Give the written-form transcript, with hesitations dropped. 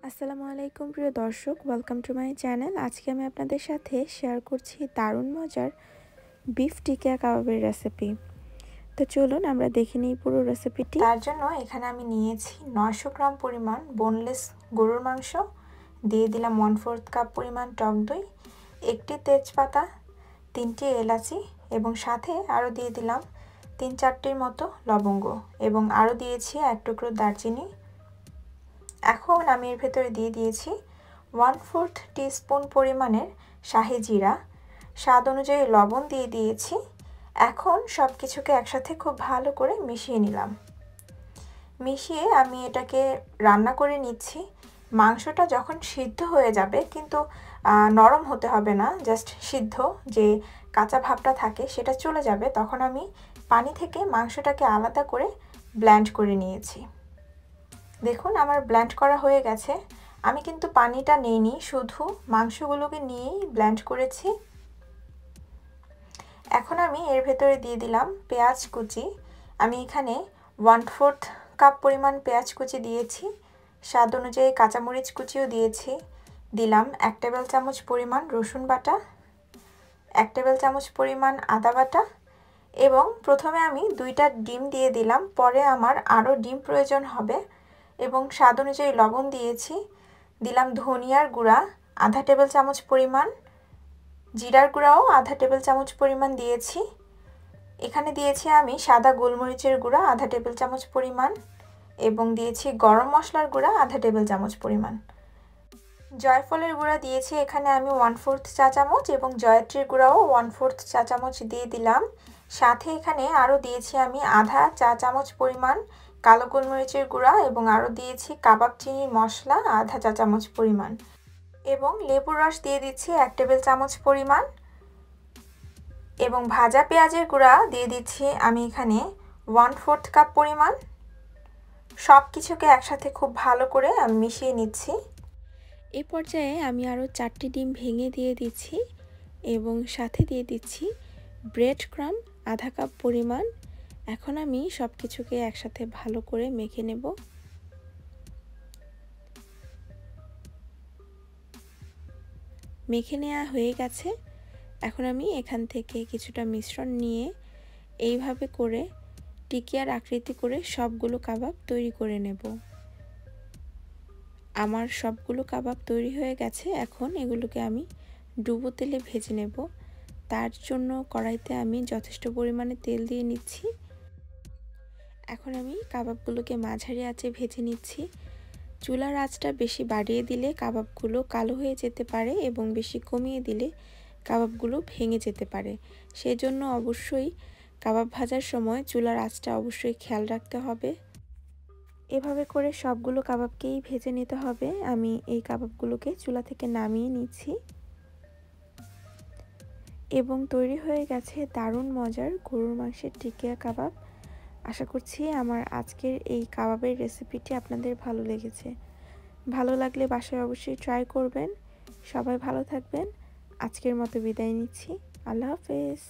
আসসালামু আলাইকুম প্রিয় দর্শক, ওয়েলকাম টু মাই চ্যানেল। আজকে আমি আপনাদের সাথে শেয়ার করছি দারুণ মজার বিফ টিকিয়া কাবাবের রেসিপি। তো চলুন আমরা দেখে নিই পুরো রেসিপিটি। তার জন্য এখানে আমি নিয়েছি 900 গ্রাম পরিমাণ বোনলেস গরুর মাংস, দিয়ে দিলাম 1/4 কাপ পরিমাণ টক দই, একটি তেজপাতা, 3টি এলাচি এবং সাথে আরও দিয়ে দিলাম 3-4টির মতো লবঙ্গ এবং আরও দিয়েছি 1 টুকরো দারচিনি। এখন আমি এর ভেতরে দিয়ে দিয়েছি 1/4 টিস্পুন পরিমাণের শাহি জিরা, স্বাদ অনুযায়ী লবণ দিয়ে দিয়েছি। এখন সব কিছুকে একসাথে খুব ভালো করে মিশিয়ে নিলাম। মিশিয়ে আমি এটাকে রান্না করে নিচ্ছি। মাংসটা যখন সিদ্ধ হয়ে যাবে, কিন্তু নরম হতে হবে না, জাস্ট সিদ্ধ, যে কাঁচা ভাবটা থাকে সেটা চলে যাবে, তখন আমি পানি থেকে মাংসটাকে আলাদা করে ব্লেন্ড করে নিয়েছি। দেখুন আমার ব্লেন্ড করা হয়ে গেছে। আমি কিন্তু পানিটা নেইনি, শুধু মাংসগুলোকে নিয়েই ব্লেন্ড করেছি। এখন আমি এর ভেতরে দিয়ে দিলাম পেঁয়াজ কুচি। আমি এখানে 1/4 কাপ পরিমাণ পেঁয়াজ কুচি দিয়েছি, স্বাদ অনুযায়ী কাঁচামরিচ কুচিও দিয়েছি। দিলাম 1 টেবিল চামচ পরিমাণ রসুন বাটা, 1 টেবিল চামচ পরিমাণ আদা বাটা এবং প্রথমে আমি 2টা ডিম দিয়ে দিলাম, পরে আমার আরও ডিম প্রয়োজন হবে। এবং স্বাদ অনুযায়ী লবণ দিয়েছি। দিলাম ধনিয়ার গুঁড়া আধা টেবিল চামচ পরিমাণ, জিরার গুঁড়াও আধা টেবিল চামচ পরিমাণ দিয়েছি। এখানে দিয়েছি আমি সাদা গোলমরিচের গুঁড়া আধা টেবিল চামচ পরিমাণ এবং দিয়েছি গরম মশলার গুঁড়া আধা টেবিল চামচ পরিমাণ। জয়ফলের গুঁড়া দিয়েছি এখানে আমি 1/4 চা চামচ এবং জয়ত্রীর গুঁড়াও 1/4 চা চামচ দিয়ে দিলাম। সাথে এখানে আরও দিয়েছি আমি আধা চা চামচ পরিমাণ কালো গোলমরিচের গুঁড়া এবং আরও দিয়েছি কাবাব চিনির মশলা আধা চা চামচ পরিমাণ এবং লেবুর রস দিয়ে দিচ্ছি 1 টেবিল চামচ পরিমাণ এবং ভাজা পেঁয়াজের গুঁড়া দিয়ে দিচ্ছি আমি এখানে 1/4 কাপ পরিমাণ। সব কিছুকে একসাথে খুব ভালো করে আমি মিশিয়ে নিচ্ছি। এই পর্যায়ে আমি আরও 4টি ডিম ভেঙে দিয়ে দিচ্ছি এবং সাথে দিয়ে দিচ্ছি ব্রেড ক্রাম্ব আধা কাপ পরিমাণ। এখন আমি সব কিছুকে একসাথে ভালো করে মেখে নেব। মেখে নেওয়া হয়ে গেছে। এখন আমি এখান থেকে কিছুটা মিশ্রণ নিয়ে এইভাবে করে টিকিয়ার আকৃতি করে সবগুলো কাবাব তৈরি করে নেব। আমার সবগুলো কাবাব তৈরি হয়ে গেছে। এখন এগুলোকে আমি ডুবো তেলে ভেজে নেব। তার জন্য কড়াইতে আমি যথেষ্ট পরিমাণে তেল দিয়ে নিচ্ছি। এখন আমি কাবাবগুলোকে মাঝারি আঁচে ভেজে নিচ্ছি। চুলার আঁচটা বেশি বাড়িয়ে দিলে কাবাবগুলো কালো হয়ে যেতে পারে এবং বেশি কমিয়ে দিলে কাবাবগুলো ভেঙে যেতে পারে। সেজন্য অবশ্যই কাবাব ভাজার সময় চুলার আঁচটা অবশ্যই খেয়াল রাখতে হবে। এভাবে করে সবগুলো কাবাবকেই ভেজে নিতে হবে। আমি এই কাবাবগুলোকে চুলা থেকে নামিয়ে নিচ্ছি এবং তৈরি হয়ে গেছে দারুণ মজার গরুর মাংসের টিকিয়া কাবাব। আশা করছি আমার আজকের এই কাবাবের রেসিপিটি আপনাদের ভালো লেগেছে। ভালো লাগলে বাসায় অবশ্যই ট্রাই করবেন। সবাই ভালো থাকবেন। আজকের মতো বিদায় নিচ্ছি। আল্লাহ হাফেজ।